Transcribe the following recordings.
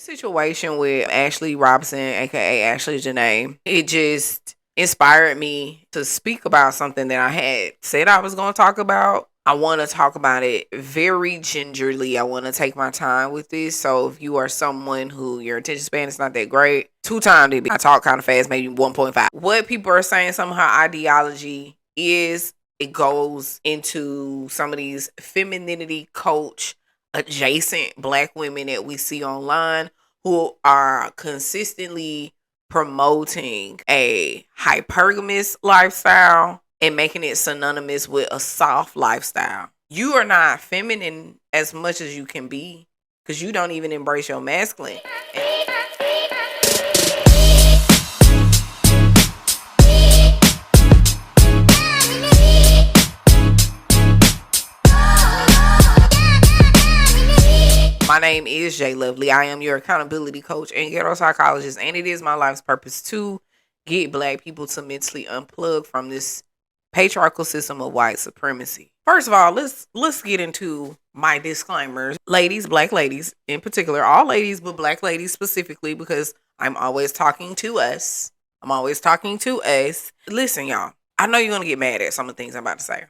situation with Ashley Robinson, aka Ashley Janae, it just inspired me to speak about something that I had said I was going to talk about. I want to talk about it very gingerly. I want to take my time with this. So if you are someone who your attention span is not that great, 2 times I talk kind of fast, maybe 1.5. What people are saying, some of her ideology is, it goes into some of these femininity coach adjacent black women that we see online who are consistently promoting a hypergamous lifestyle and making it synonymous with a soft lifestyle. You are not feminine as much as you can be because you don't even embrace your masculine. My name is Jay Lovely. I am your accountability coach and ghetto psychologist, and it is my life's purpose to get black people to mentally unplug from this patriarchal system of white supremacy. First of all, let's get into my disclaimers. Ladies, black ladies in particular, all ladies but black ladies specifically, because I'm always talking to us. Listen, y'all, I know you're going to get mad at some of the things I'm about to say.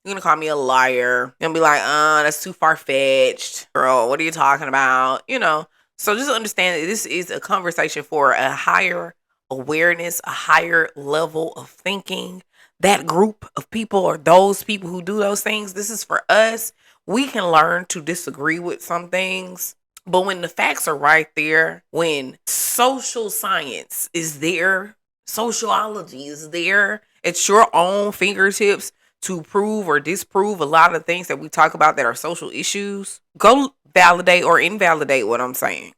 You're going to call me a liar. You're going to be like, that's too far-fetched. Girl, what are you talking about? So just understand that this is a conversation for a higher awareness, a higher level of thinking. That group of people or those people who do those things, this is for us. We can learn to disagree with some things. But when the facts are right there, when social science is there, sociology is there, it's your own fingertips to prove or disprove a lot of things that we talk about that are social issues, go validate or invalidate what I'm saying.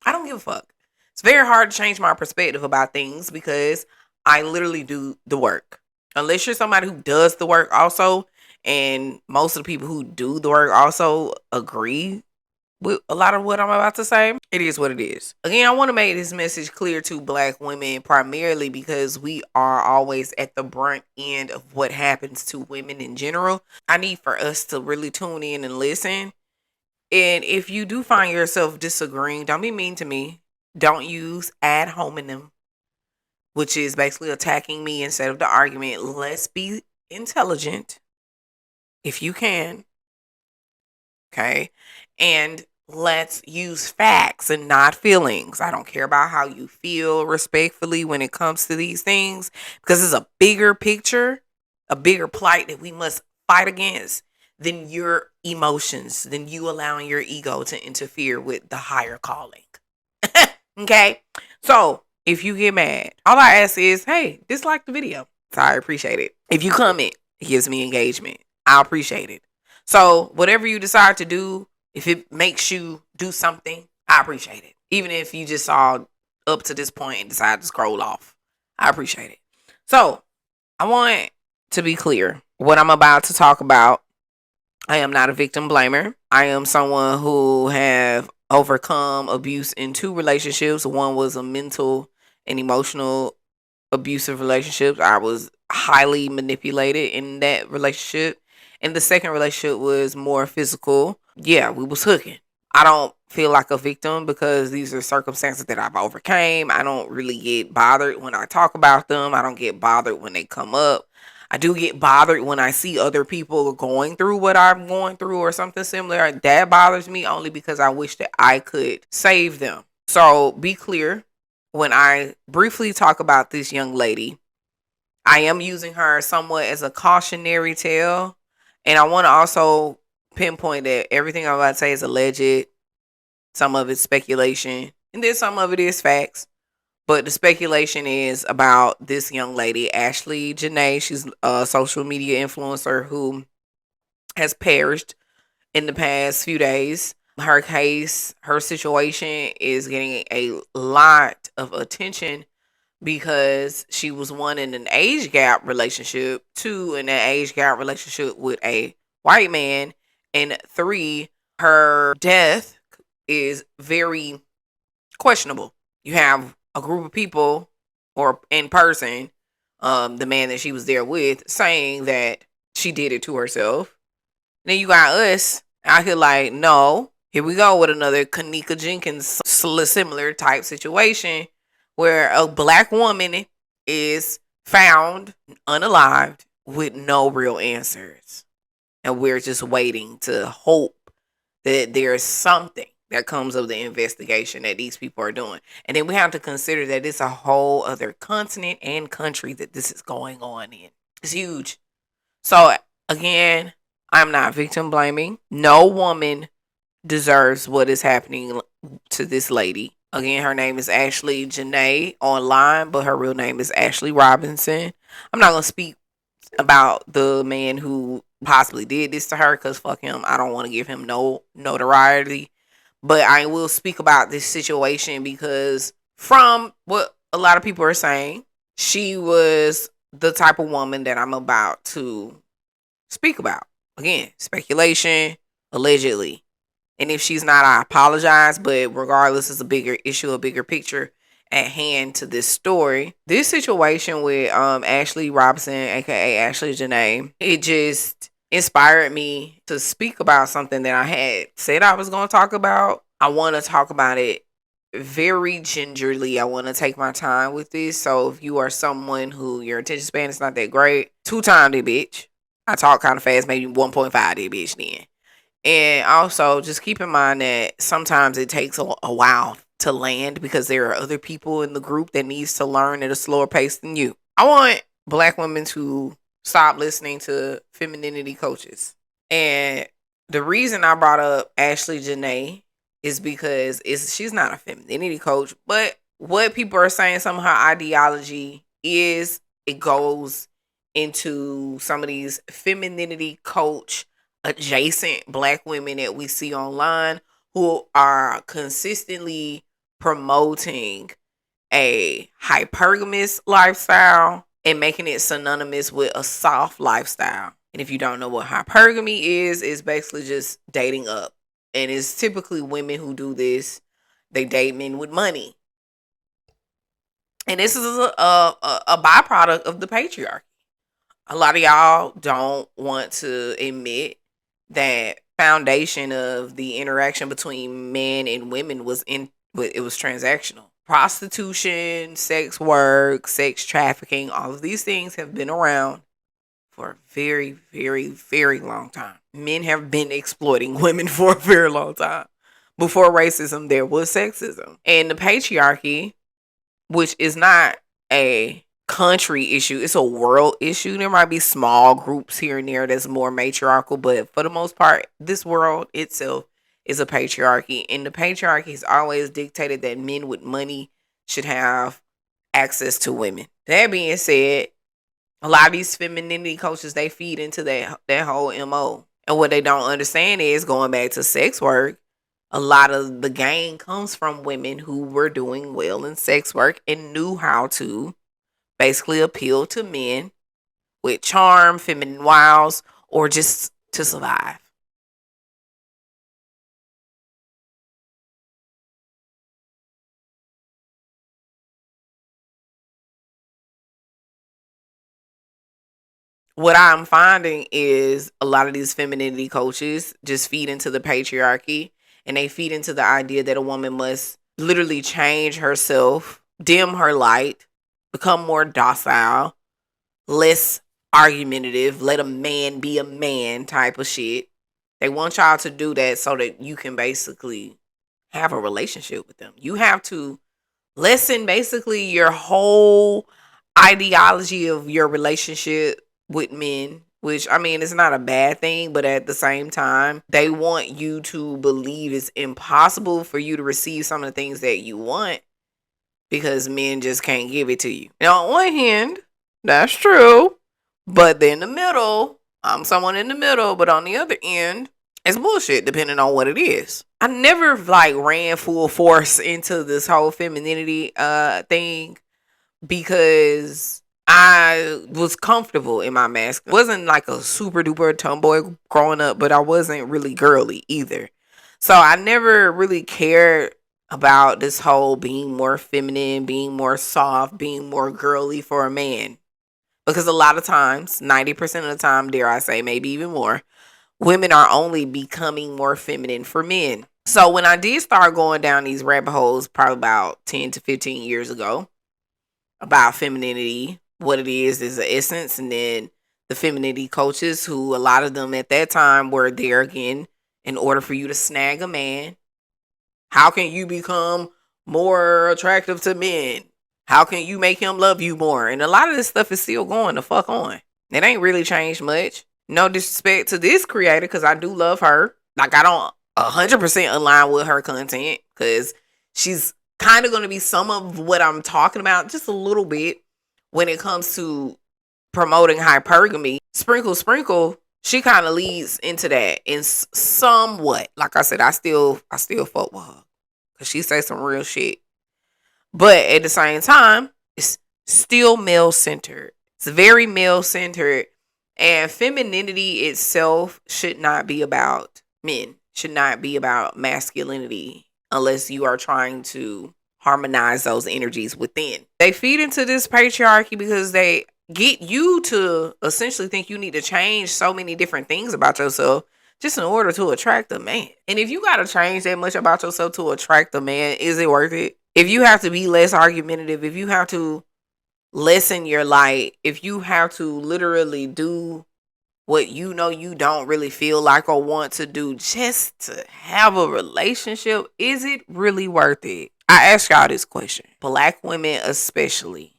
I don't give a fuck. It's very hard to change my perspective about things because I literally do the work. Unless you're somebody who does the work also, and most of the people who do the work also agree with a lot of what I'm about to say, it is what it is. Again, I want to make this message clear to black women primarily because we are always at the brunt end of what happens to women in general. I need for us to really tune in and listen. And if you do find yourself disagreeing, don't be mean to me. Don't use ad hominem, which is basically attacking me instead of the argument. Let's be intelligent if you can. Okay? And let's use facts and not feelings. I don't care about how you feel respectfully when it comes to these things because it's a bigger picture, a bigger plight that we must fight against than your emotions, than you allowing your ego to interfere with the higher calling. Okay? So, if you get mad, all I ask is, hey, dislike the video. So I appreciate it. If you comment, it gives me engagement. I appreciate it. So, whatever you decide to do, if it makes you do something, I appreciate it. Even if you just saw up to this point and decide to scroll off, I appreciate it. So, I want to be clear. What I'm about to talk about, I am not a victim blamer. I am someone who have overcome abuse in 2 relationships. One was a mental and emotional abusive relationship. I was highly manipulated in that relationship. And the second relationship was more physical. Yeah, we was hooking. I don't feel like a victim because these are circumstances that I've overcame. I don't really get bothered when I talk about them. I don't get bothered when they come up. I do get bothered when I see other people going through what I'm going through or something similar. That bothers me only because I wish that I could save them. So be clear, when I briefly talk about this young lady, I am using her somewhat as a cautionary tale. And I want to also pinpoint that everything I'm about to say is alleged. Some of it's speculation. And then some of it is facts. But the speculation is about this young lady, Ashley Jana. She's a social media influencer who has perished in the past few days. Her case, her situation is getting a lot of attention because she was 1 in an age gap relationship, 2 in an age gap relationship with a white man, and 3, her death is very questionable. You have a group of people, or in person, the man that she was there with, saying that she did it to herself. Then you got us out here like, no, Here we go with another Kanika Jenkins similar type situation where a black woman is found unalived with no real answers. And we're just waiting to hope that there's something that comes of the investigation that these people are doing. And then we have to consider that it's a whole other continent and country that this is going on in. It's huge. So again, I'm not victim blaming. No woman deserves what is happening to this lady. Again, her name is Ashley Janae online, but her real name is Ashley Robinson. I'm not going to speak about the man who possibly did this to her because fuck him. I don't want to give him no notoriety. But I will speak about this situation because from what a lot of people are saying, she was the type of woman that I'm about to speak about. Again, speculation, allegedly. And if she's not, I apologize. But regardless, it's a bigger issue, a bigger picture at hand to this story. This situation with Ashley Robinson, aka Ashley Janae, it just inspired me to speak about something that I had said I was going to talk about. I want to talk about it very gingerly. I want to take my time with this. So if you are someone who your attention span is not that great, 2x the bitch. I talk kind of fast, maybe 1.5 the bitch then. And also, just keep in mind that sometimes it takes a while to land because there are other people in the group that needs to learn at a slower pace than you. I want black women to stop listening to femininity coaches. And the reason I brought up Ashley Janae is because she's not a femininity coach, but what people are saying, some of her ideology is, it goes into some of these femininity coach adjacent black women that we see online who are consistently promoting a hypergamous lifestyle and making it synonymous with a soft lifestyle. And if you don't know what hypergamy is, it's basically just dating up. And it's typically women who do this. They date men with money. And this is a byproduct of the patriarchy. A lot of y'all don't want to admit that foundation of the interaction between men and women was transactional. Prostitution, sex work, sex trafficking, all of these things have been around for a very, very, very long time. Men have been exploiting women for a very long time. Before racism, there was sexism. And the patriarchy, which is not a country issue, it's a world issue. There might be small groups here and there that's more matriarchal, but for the most part, this world itself is a patriarchy. And the patriarchy has always dictated that men with money should have access to women. That being said, a lot of these femininity coaches, they feed into that whole MO. And what they don't understand is, going back to sex work, a lot of the gain comes from women who were doing well in sex work and knew how to basically appeal to men with charm, feminine wiles, or just to survive. What I'm finding is a lot of these femininity coaches just feed into the patriarchy, and they feed into the idea that a woman must literally change herself, dim her light, become more docile, less argumentative, let a man be a man type of shit. They want y'all to do that so that you can basically have a relationship with them. You have to lessen basically your whole ideology of your relationship with men, which, I mean, it's not a bad thing, but at the same time, they want you to believe it's impossible for you to receive some of the things that you want because men just can't give it to you. Now, on one hand, that's true, but then in the middle, I'm someone in the middle, but on the other end, it's bullshit depending on what it is. I never ran full force into this whole femininity thing because I was comfortable in my masculine. Wasn't like a super duper tomboy growing up, but I wasn't really girly either. So I never really cared about this whole being more feminine, being more soft, being more girly for a man. Because a lot of times, 90% of the time, dare I say, maybe even more, women are only becoming more feminine for men. So when I did start going down these rabbit holes, probably about 10 to 15 years ago, about femininity, what it is the essence, and then the femininity coaches, who a lot of them at that time were there again in order for you to snag a man. How can you become more attractive to men? How can you make him love you more? And a lot of this stuff is still going the fuck on. It ain't really changed much. No disrespect to this creator, because I do love her. Like, I don't 100% align with her content, because she's kind of going to be some of what I'm talking about, just a little bit, when it comes to promoting hypergamy. Sprinkle, she kind of leads into that in somewhat. Like I said, I still fuck with her, because she says some real shit. But at the same time, it's still male-centered. It's very male-centered. And femininity itself should not be about men. Should not be about masculinity, unless you are trying to harmonize those energies within. They feed into this patriarchy because they get you to essentially think you need to change so many different things about yourself just in order to attract a man. And if you got to change that much about yourself to attract a man, is it worth it? If you have to be less argumentative, if you have to lessen your light, if you have to literally do what you know you don't really feel like or want to do just to have a relationship, is it really worth it? I ask y'all this question. Black women especially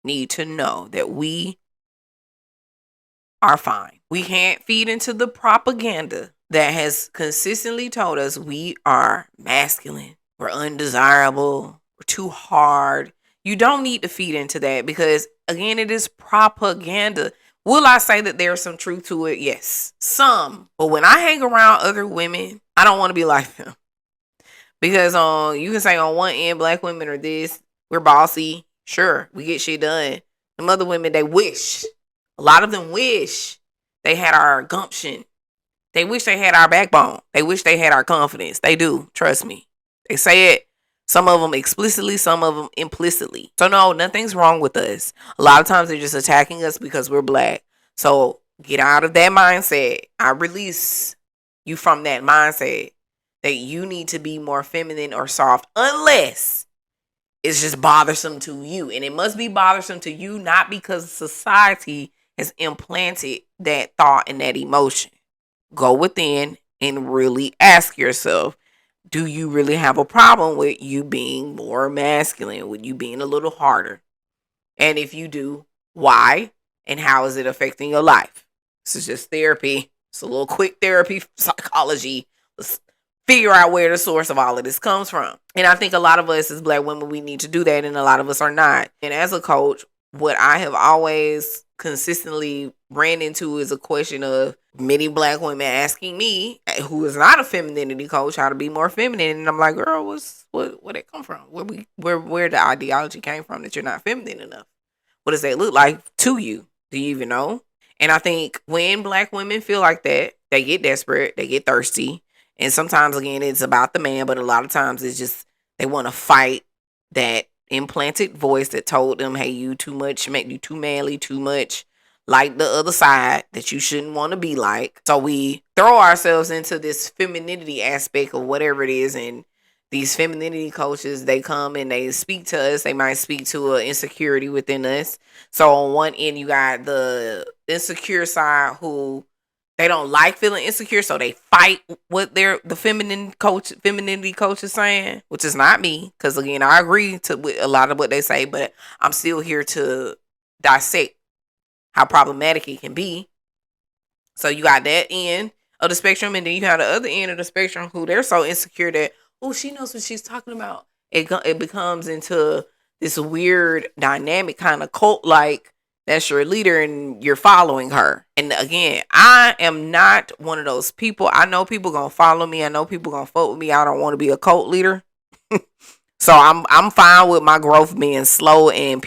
need to know that we are fine. We can't feed into the propaganda that has consistently told us we are masculine, we're undesirable, we're too hard. You don't need to feed into that, because, again, it is propaganda. Will I say that there's some truth to it? Yes, some. But when I hang around other women, I don't want to be like them. Because you can say on one end, black women are this, we're bossy. Sure, we get shit done. Some other women, they wish. A lot of them wish they had our gumption. They wish they had our backbone. They wish they had our confidence. They do. Trust me. They say it. Some of them explicitly, some of them implicitly. So no, nothing's wrong with us. A lot of times they're just attacking us because we're black. So get out of that mindset. I release you from that mindset that you need to be more feminine or soft, unless it's just bothersome to you. And it must be bothersome to you, not because society has implanted that thought and that emotion. Go within and really ask yourself, do you really have a problem with you being more masculine, with you being a little harder? And if you do, why? And how is it affecting your life? This is just therapy. It's a little quick therapy, psychology. Let's figure out where the source of all of this comes from. And I think a lot of us as black women, we need to do that, and a lot of us are not. And as a coach, what I have always consistently ran into is a question of many black women asking me, who is not a femininity coach, how to be more feminine. And I'm like, girl, where it come from? Where the ideology came from that you're not feminine enough? What does that look like to you? Do you even know? And I think when black women feel like that, they get desperate, they get thirsty. And sometimes, again, it's about the man, but a lot of times it's just they want to fight that implanted voice that told them, hey, you too much, make you too manly, too much like the other side that you shouldn't want to be like. So we throw ourselves into this femininity aspect of whatever it is, and these femininity coaches, they come and they speak to us. They might speak to an insecurity within us. So on one end, you got the insecure side who they don't like feeling insecure, so they fight what the femininity coach is saying, which is not me, because again, I agree with a lot of what they say, but I'm still here to dissect how problematic it can be. So you got that end of the spectrum, and then you have the other end of the spectrum who they're so insecure that, oh, she knows what she's talking about. It becomes into this weird dynamic, kind of cult-like. That's your leader and you're following her. And again, I am not one of those people. I know people gonna follow me. I know people gonna fuck with me. I don't want to be a cult leader. So I'm fine with my growth being slow and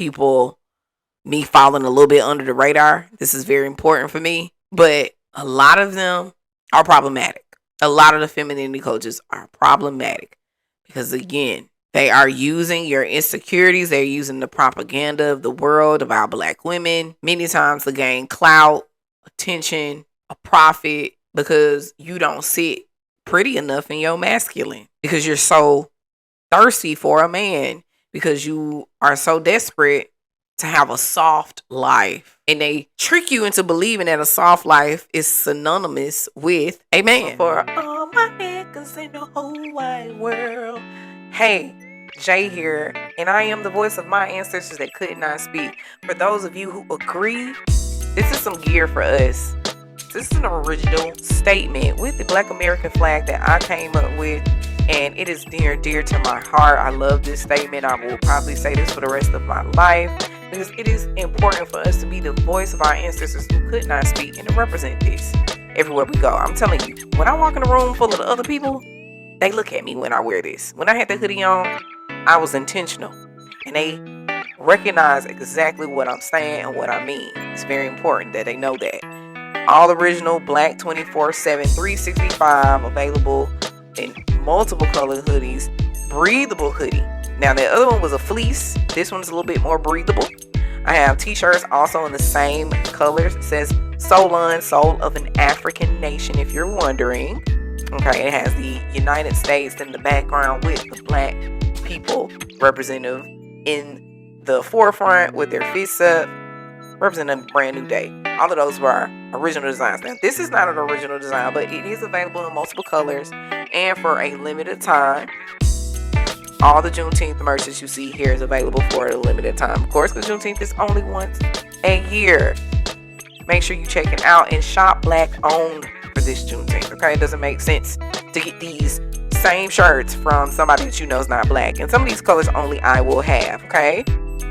me falling a little bit under the radar. This is very important for me. But a lot of them are problematic. A lot of the femininity coaches are problematic because, again, they are using your insecurities. They're using the propaganda of the world about black women many times to gain clout, attention, a profit, because you don't sit pretty enough in your masculine because you're so thirsty for a man, because you are so desperate to have a soft life. And they trick you into believing that a soft life is synonymous with a man. For all my niggas in the whole wide world. Hey, Jay here, and I am the voice of my ancestors that could not speak. For those of you who agree, this is some gear for us. This is an original statement with the Black American flag that I came up with, and it is dear to my heart. I love this statement. I will probably say this for the rest of my life because it is important for us to be the voice of our ancestors who could not speak and to represent this everywhere we go. I'm telling you, when I walk in a room full of the other people, they look at me when I wear this. When I had the hoodie on, I was intentional, and they recognize exactly what I'm saying and what I mean. It's very important that they know that. All original black 24/7 365 available in multiple color hoodies. Breathable hoodie. Now the other one was a fleece. This one's a little bit more breathable. I have t-shirts also in the same colors. It says Solon, soul of an African nation, if you're wondering. Okay, it has the United States in the background with the black people representative in the forefront with their fists up, representing a brand new day. All of those were original designs. Now, this is not an original design, but it is available in multiple colors and for a limited time. All the Juneteenth merch that you see here is available for a limited time. Of course, because Juneteenth is only once a year. Make sure you check it out and shop black owned for this Juneteenth. Okay, it doesn't make sense to get these same shirts from somebody that you know is not black. And some of these colors only I will have. Okay.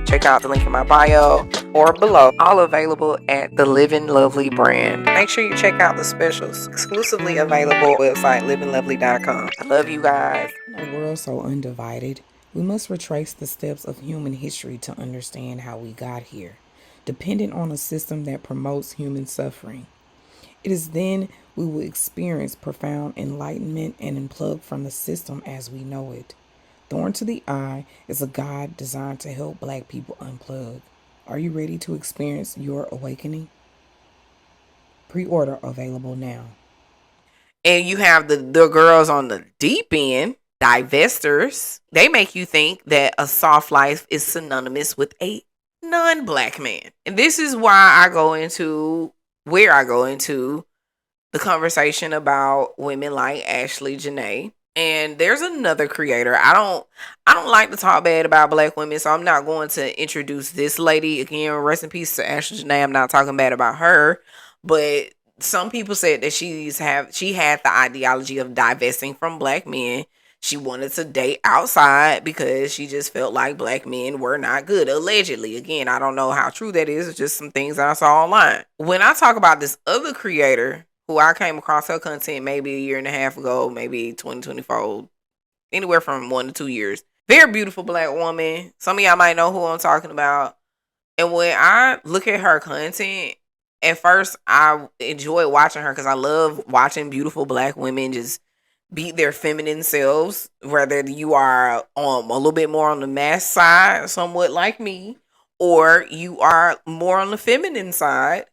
Check out the link in my bio or below. All available at the Living Lovely brand. Make sure you check out the specials. Exclusively available website livinglovely.com. I love you guys. In a world so undivided, we must retrace the steps of human history to understand how we got here, dependent on a system that promotes human suffering. It is then we will experience profound enlightenment and unplug from the system as we know it. Thorn to the Eye is a guide designed to help Black people unplug. Are you ready to experience your awakening? Pre-order available now. And you have the girls on the deep end, divestors. They make you think that a soft life is synonymous with a non-Black man. And this is why I go into the conversation about women like Ashley Jana. And there's another creator. I don't like to talk bad about Black women, so I'm not going to introduce this lady again. Rest in peace to Ashley Jana. I'm not talking bad about her, but some people said that she had the ideology of divesting from Black men. She wanted to date outside because she just felt like Black men were not good. Allegedly, again, I don't know how true that is. It's just some things that I saw online. When I talk about this other creator, who I came across her content maybe a year and a half ago, maybe 2024, anywhere from 1 to 2 years. Very beautiful Black woman. Some of y'all might know who I'm talking about. And when I look at her content, at first I enjoy watching her because I love watching beautiful Black women just be their feminine selves, whether you are a little bit more on the mass side, somewhat like me, or you are more on the feminine side.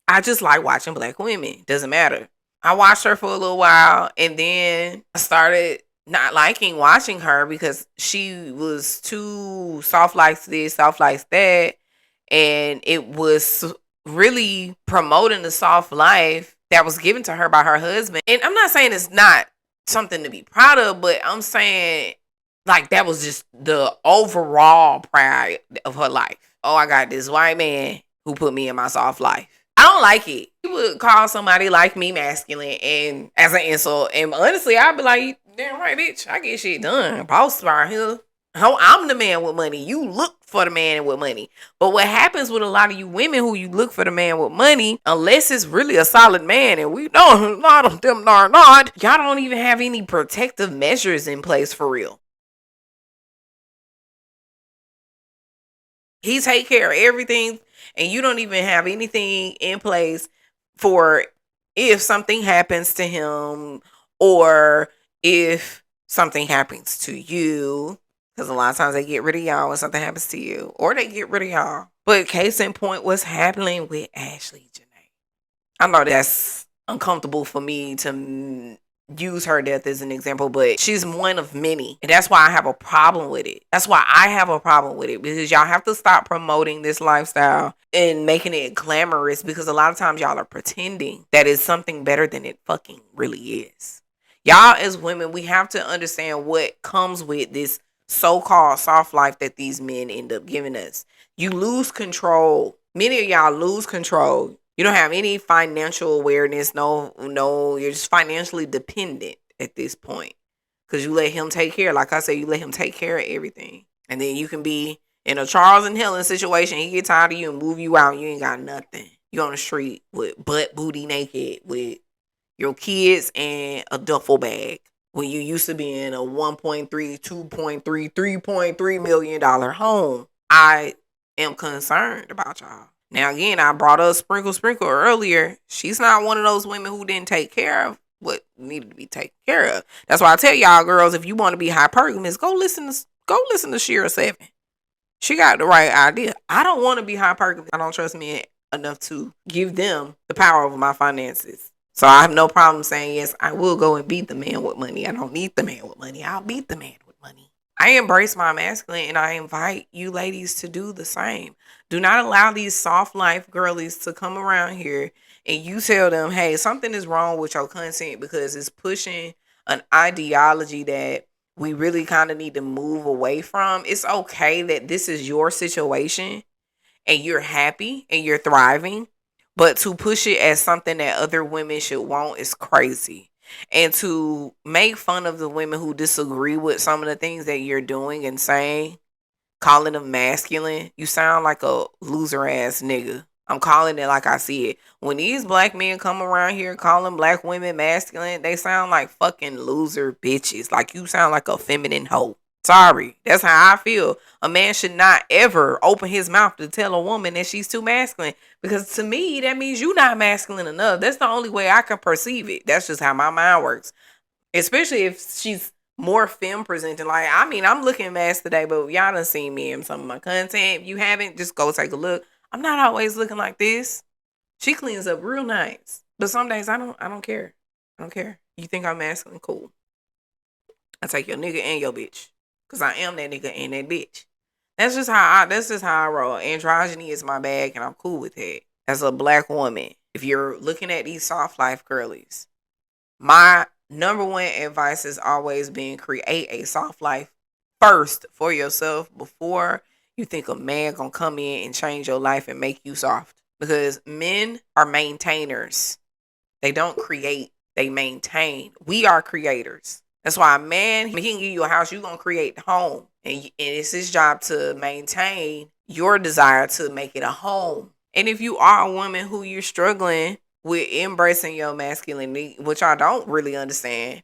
I just like watching Black women. Doesn't matter. I watched her for a little while, and then I started not liking watching her because she was too soft like this, soft like that. And it was really promoting the soft life that was given to her by her husband. And I'm not saying it's not something to be proud of, but I'm saying like that was just the overall pride of her life. Oh, I got this white man who put me in my soft life. I don't like it. You would call somebody like me masculine and as an insult. And honestly, I'd be like, damn right, bitch. I get shit done. Boss right here. I'm the man with money. You look for the man with money. But what happens with a lot of you women who you look for the man with money, unless it's really a solid man, and we know a lot of them are not, y'all don't even have any protective measures in place for real. He take care of everything, and you don't even have anything in place for if something happens to him or if something happens to you. Because a lot of times they get rid of y'all when something happens to you, or they get rid of y'all. But case in point, what's happening with Ashley Jana? I know that's uncomfortable for me to use her death as an example, but she's one of many. And that's why I have a problem with it. That's why I have a problem with it, because y'all have to stop promoting this lifestyle and making it glamorous, because a lot of times y'all are pretending that it's something better than it fucking really is. Y'all as women, we have to understand what comes with this so-called soft life that these men end up giving us. You lose control. Many of y'all lose control. You don't have any financial awareness. No, you're just financially dependent at this point, because you let him take care. Like I said, you let him take care of everything. And then you can be in a Charles and Helen situation. He get tired of you and move you out, and you ain't got nothing. You on the street with butt booty naked with your kids and a duffel bag, when you used to be in a 1.3, 2.3, $3.3 million home. I am concerned about y'all. Now, again, I brought up Sprinkle earlier. She's not one of those women who didn't take care of what needed to be taken care of. That's why I tell y'all girls, if you want to be hypergamous, go listen to Shira 7. She got the right idea. I don't want to be hypergamous. I don't trust men enough to give them the power over my finances. So I have no problem saying, yes, I will go and beat the man with money. I don't need the man with money. I'll beat the man with money. I embrace my masculine, and I invite you ladies to do the same. Do not allow these soft life girlies to come around here and you tell them, hey, something is wrong with your content because it's pushing an ideology that we really kind of need to move away from. It's okay that this is your situation and you're happy and you're thriving. But to push it as something that other women should want is crazy. And to make fun of the women who disagree with some of the things that you're doing and saying, calling them masculine, you sound like a loser ass nigga. I'm calling it like I see it. When these black men come around here calling black women masculine, they sound like fucking loser bitches. Like you sound like a feminine hoe. Sorry, that's how I feel. A man should not ever open his mouth to tell a woman that she's too masculine, because to me, that means you're not masculine enough. That's the only way I can perceive it. That's just how my mind works. Especially if she's more femme presenting. Like, I mean, I'm looking mask today, but y'all done seen me in some of my content. If you haven't, just go take a look. I'm not always looking like this. She cleans up real nice. But some days I don't care. I don't care. You think I'm masculine? Cool. I take your nigga and your bitch. Because I am that nigga and that bitch. That's just how I roll. Androgyny is my bag, and I'm cool with it. As a black woman, if you're looking at these soft life girlies, my number one advice has always been create a soft life first for yourself before you think a man gonna come in and change your life and make you soft. Because men are maintainers. They don't create, they maintain. We are creators. That's why a man, he can give you a house, you're going to create the home. And it's his job to maintain your desire to make it a home. And if you are a woman who you're struggling with embracing your masculinity, which I don't really understand,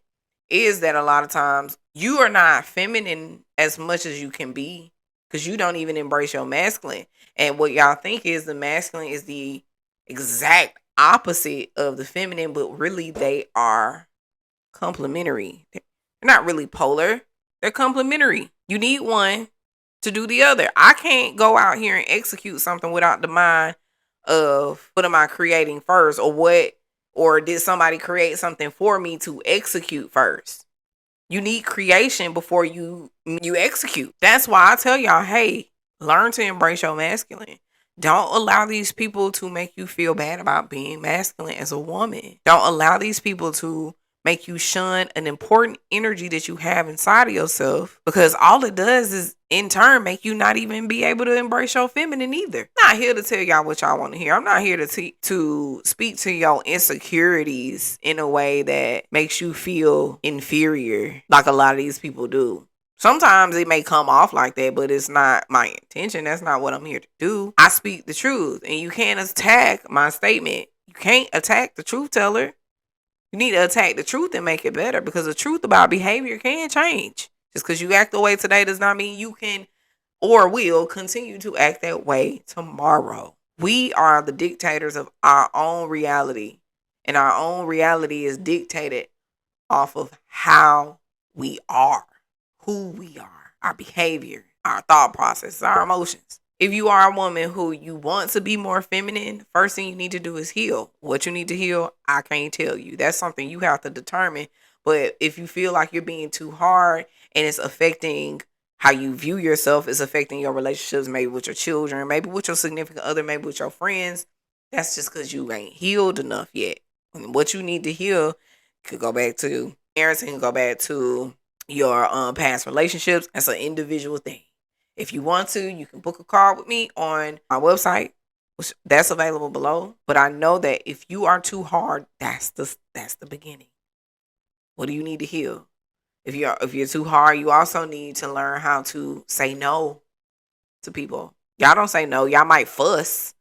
is that a lot of times you are not feminine as much as you can be, because you don't even embrace your masculine. And what y'all think is the masculine is the exact opposite of the feminine, but really they are complementary. They're not really polar. They're complementary. You need one to do the other. I can't go out here and execute something without the mind of what am I creating first, or did somebody create something for me to execute first. You need creation before you execute. That's why I tell y'all, hey, learn to embrace your masculine. Don't allow these people to make you feel bad about being masculine as a woman. Don't allow these people to make you shun an important energy that you have inside of yourself, because all it does is in turn make you not even be able to embrace your feminine either. I'm not here to tell y'all what y'all want to hear. I'm not here to speak to your insecurities in a way that makes you feel inferior like a lot of these people do. Sometimes it may come off like that, but it's not my intention. That's not what I'm here to do. I speak the truth, and you can't attack my statement. You can't attack the truth teller. You need to attack the truth and make it better, because the truth about behavior can change. Just because you act the way today does not mean you can or will continue to act that way tomorrow. We are the dictators of our own reality, and our own reality is dictated off of how we are, who we are, our behavior, our thought process, our emotions. If you are a woman who you want to be more feminine, first thing you need to do is heal. What you need to heal, I can't tell you. That's something you have to determine But if you feel like you're being too hard and it's affecting how you view yourself, it's affecting your relationships, maybe with your children, maybe with your significant other, maybe with your friends, that's just because you ain't healed enough yet. And what you need to heal could go back to parenting, go back to your past relationships. That's an individual thing. If you want to, you can book a call with me on my website, which that's available below. But I know that if you are too hard, that's the beginning. What do you need to heal? If you're too hard, you also need to learn how to say no to people. Y'all don't say no. Y'all might fuss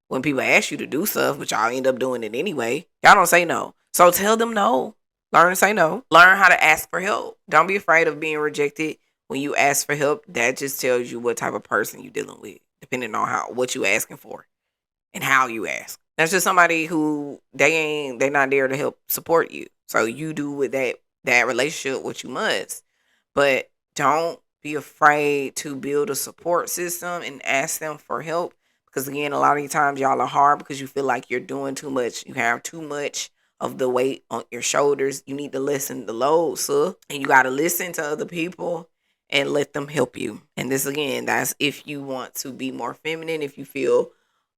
when people ask you to do stuff, but y'all end up doing it anyway. Y'all don't say no. So tell them no. Learn to say no. Learn how to ask for help. Don't be afraid of being rejected when you ask for help. That just tells you what type of person you're dealing with, depending on what you asking for and how you ask. That's just somebody who they not there to help support you. So you do with that relationship what you must. But don't be afraid to build a support system and ask them for help. Because again, a lot of times y'all are hard because you feel like you're doing too much. You have too much of the weight on your shoulders. You need to lessen the load, sir. And you got to listen to other people and let them help you. And this again, that's if you want to be more feminine, if you feel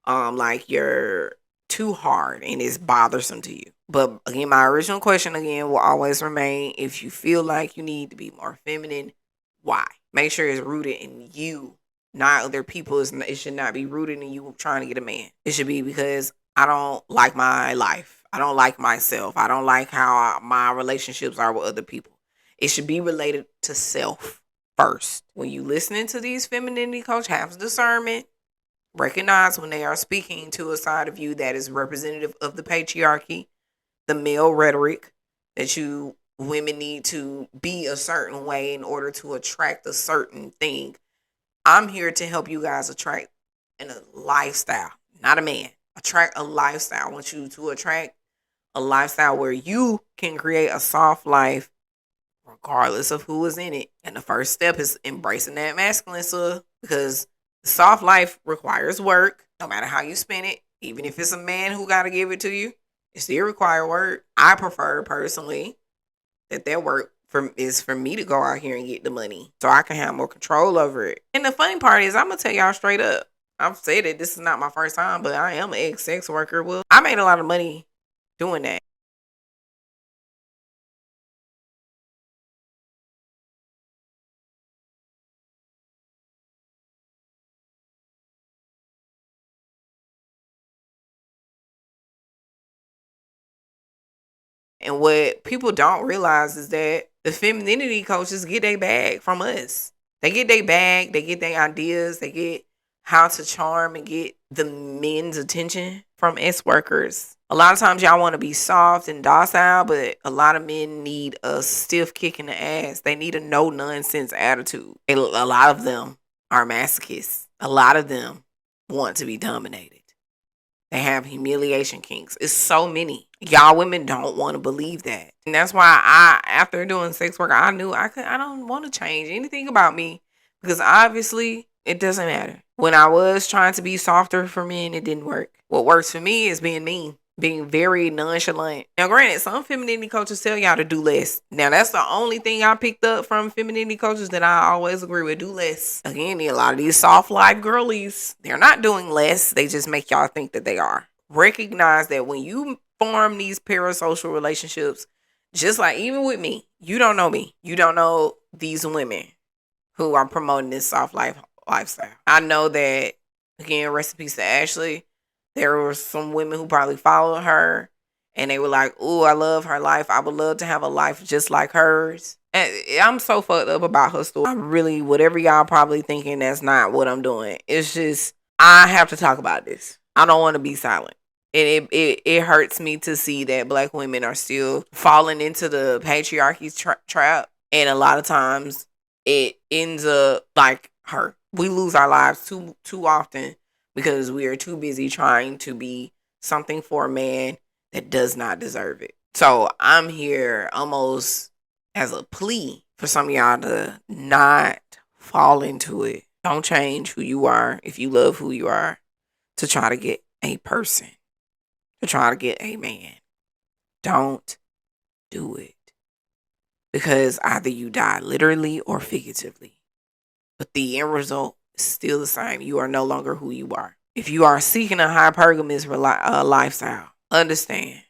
like you're too hard and it's bothersome to you. But again, my original question again will always remain, if you feel like you need to be more feminine, why? Make sure it's rooted in you, not other people. It should not be rooted in you trying to get a man. It should be because I don't like my life. I don't like myself. I don't like how my relationships are with other people. It should be related to self first. When you listening to these femininity coach, have discernment. Recognize when they are speaking to a side of you that is representative of the patriarchy, the male rhetoric, that you women need to be a certain way in order to attract a certain thing. I'm here to help you guys attract a lifestyle, not a man. Attract a lifestyle. I want you to attract a lifestyle where you can create a soft life regardless of who is in it. And the first step is embracing that masculine, so because soft life requires work, no matter how you spend it. Even if it's a man who got to give it to you, it still require work. I prefer personally that work is for me to go out here and get the money so I can have more control over it. And the funny part is, I'm going to tell y'all straight up. I've said it, this is not my first time, but I am an ex-sex worker. Well, I made a lot of money doing that. And what people don't realize is that the femininity coaches get their bag from us. They get their bag, they get their ideas, they get how to charm and get the men's attention from S workers. A lot of times y'all want to be soft and docile, but a lot of men need a stiff kick in the ass. They need a no nonsense attitude. A lot of them are masochists. A lot of them want to be dominated. They have humiliation kinks. It's so many. Y'all women don't want to believe that. And that's why after doing sex work, I knew I don't want to change anything about me, because obviously it doesn't matter. When I was trying to be softer for men, it didn't work. What works for me is being mean, being very nonchalant. Now, granted, some femininity coaches tell y'all to do less. Now, that's the only thing I picked up from femininity coaches that I always agree with. Do less. Again, a lot of these soft life girlies, they're not doing less. They just make y'all think that they are. Recognize that when you form these parasocial relationships, just like even with me, you don't know me. You don't know these women who are promoting this soft lifestyle. I know that, again, rest in peace to Ashlee. There were some women who probably followed her and they were like, "Ooh, I love her life. I would love to have a life just like hers." And I'm so fucked up about her story. I really, whatever y'all probably thinking, that's not what I'm doing. It's just, I have to talk about this. I don't want to be silent. And it hurts me to see that Black women are still falling into the patriarchy trap. And a lot of times it ends up like her. We lose our lives too often because we are too busy trying to be something for a man that does not deserve it. So I'm here almost as a plea for some of y'all to not fall into it. Don't change who you are if you love who you are to try to get a person, to try to get a man. Don't do it. because either you die literally or figuratively. But the end result is still the same. You are no longer who you are. If you are seeking a hypergamous lifestyle, understand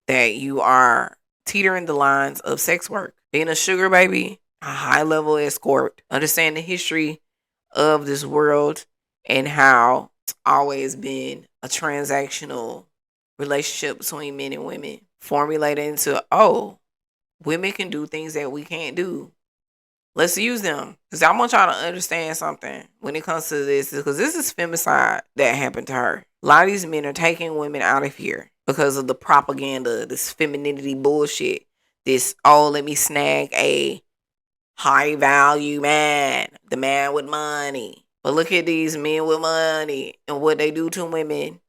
that you are teetering the lines of sex work. Being a sugar baby, a high level escort, understand the history of this world and how it's always been a transactional relationship between men and women, formulated into, oh, women can do things that we can't do. Let's use them. Because I want y'all to understand something when it comes to this. Because this is femicide that happened to her. A lot of these men are taking women out of here because of the propaganda, this femininity bullshit. This, oh, let me snag a high value man, the man with money. But look at these men with money and what they do to women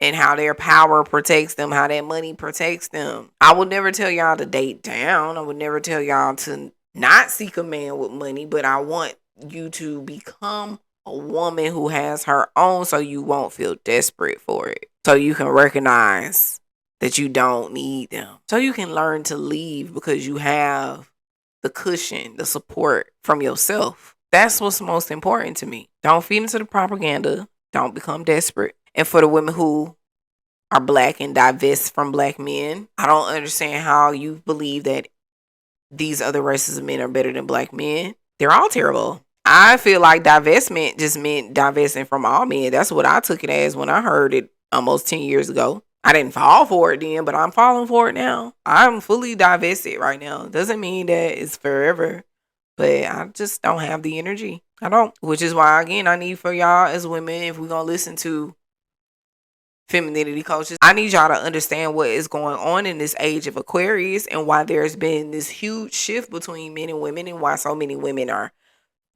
and how their power protects them, how that money protects them. I would never tell y'all to date down. I would never tell y'all to not seek a man with money, but I want you to become a woman who has her own so you won't feel desperate for it. So you can recognize that you don't need them. So you can learn to leave because you have the cushion, the support from yourself. That's what's most important to me. Don't feed into the propaganda. Don't become desperate. And for the women who are black and divest from black men, I don't understand how you believe that these other races of men are better than black men. They're all terrible. I feel like divestment just meant divesting from all men. That's what I took it as when I heard it almost 10 years ago. I didn't fall for it then, but I'm falling for it now. I'm fully divested right now. Doesn't mean that it's forever, but I just don't have the energy. I don't. Which is why, again, I need for y'all as women, if we're going to listen to femininity coaches, I need y'all to understand what is going on in this age of Aquarius and why there's been this huge shift between men and women and why so many women are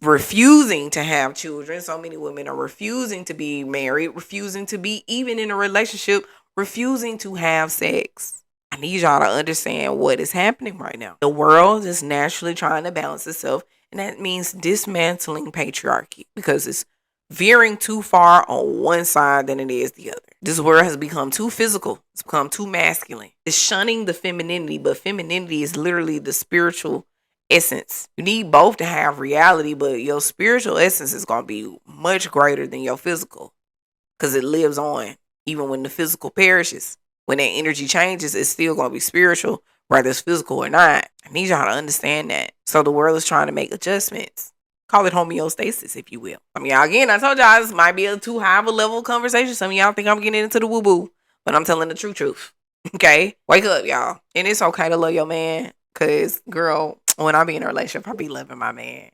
refusing to have children. So many women are refusing to be married, refusing to be even in a relationship, refusing to have sex. I need y'all to understand what is happening right now. The world is naturally trying to balance itself, and that means dismantling patriarchy because it's veering too far on one side than it is the other. This world has become too physical. It's become too masculine. It's shunning the femininity, but femininity is literally the spiritual essence. You need both to have reality, but your spiritual essence is going to be much greater than your physical because it lives on even when the physical perishes. When that energy changes, it's still going to be spiritual, whether it's physical or not. I need y'all to understand that. So the world is trying to make adjustments. Call it homeostasis, if you will. I mean, again, I told y'all this might be a too high of a level of conversation. Some of y'all think I'm getting into the woo-boo, but I'm telling the true truth. Okay? Wake up, y'all. And it's okay to love your man. Because, girl, when I be in a relationship, I be loving my man.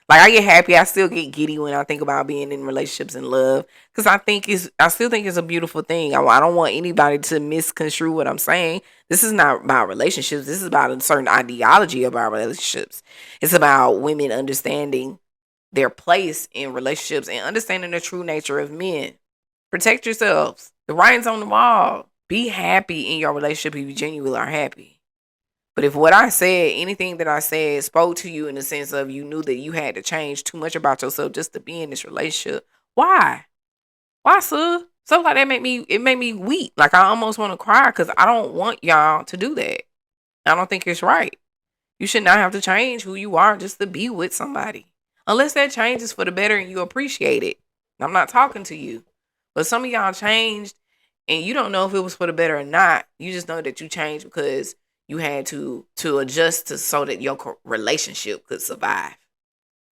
Like, I get happy. I still get giddy when I think about being in relationships and love. Because I still think it's a beautiful thing. I don't want anybody to misconstrue what I'm saying. This is not about relationships. This is about a certain ideology about relationships. It's about women understanding their place in relationships and understanding the true nature of men. Protect yourselves. The writing's on the wall. Be happy in your relationship if you genuinely are happy. But if what I said, anything that I said spoke to you in the sense of you knew that you had to change too much about yourself just to be in this relationship, why? Why, sir? Stuff like that made me weak. Like I almost want to cry because I don't want y'all to do that. I don't think it's right. You should not have to change who you are just to be with somebody. Unless that change is for the better and you appreciate it. I'm not talking to you. But some of y'all changed and you don't know if it was for the better or not. You just know that you changed because you had to adjust to so that your relationship could survive.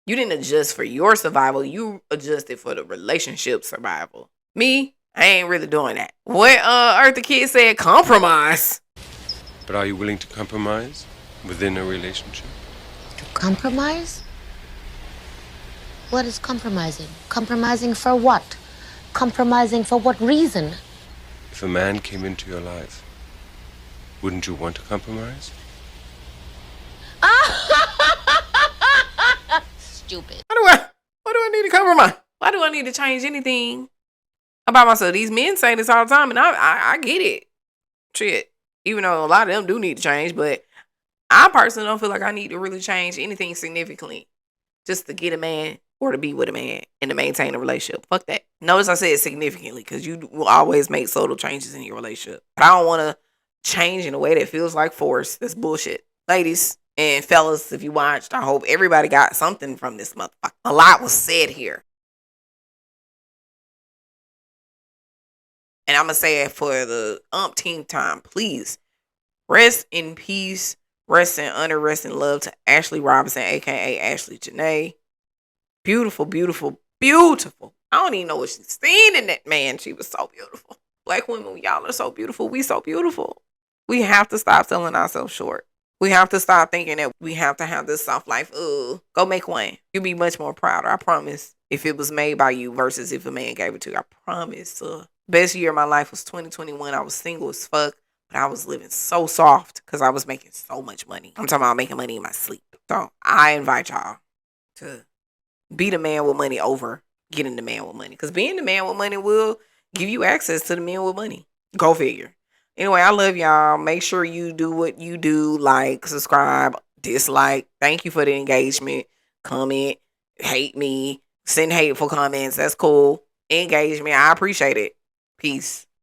You didn't adjust for your survival. You adjusted for the relationship survival. Me, I ain't really doing that. What Eartha Kitt said, compromise. But are you willing to compromise within a relationship? To compromise? What is compromising? Compromising for what? Compromising for what reason? If a man came into your life, wouldn't you want to compromise? Stupid. Why do I need to compromise? Why do I need to change anything about myself? These men say this all the time, and I get it. Shit. Even though a lot of them do need to change, but I personally don't feel like I need to really change anything significantly just to get a man or to be with a man and to maintain a relationship. Fuck that. Notice I said significantly because you will always make subtle changes in your relationship. But I don't want to change in a way that feels like force. That's bullshit. Ladies, And fellas, if you watched, I hope everybody got something from this motherfucker. A lot was said here. And I'm going to say it for the umpteenth time. Please, rest in peace, rest in honor, rest in love to Ashley Robinson, a.k.a. Ashley Janae. Beautiful, beautiful, beautiful. I don't even know what she's seen in that man. She was so beautiful. Black women, y'all are so beautiful. We so beautiful. We have to stop selling ourselves short. We have to stop thinking that we have to have this soft life. Go make one. You'll be much more prouder, I promise, if it was made by you versus if a man gave it to you. I promise. Best year of my life was 2021. I was single as fuck, but I was living so soft because I was making so much money. I'm talking about making money in my sleep. So I invite y'all to be the man with money over getting the man with money. Because being the man with money will give you access to the men with money. Go figure. Anyway, I love y'all. Make sure you do what you do. Like, subscribe, dislike. Thank you for the engagement. Comment, hate me, send hateful comments. That's cool. Engage me. I appreciate it. Peace.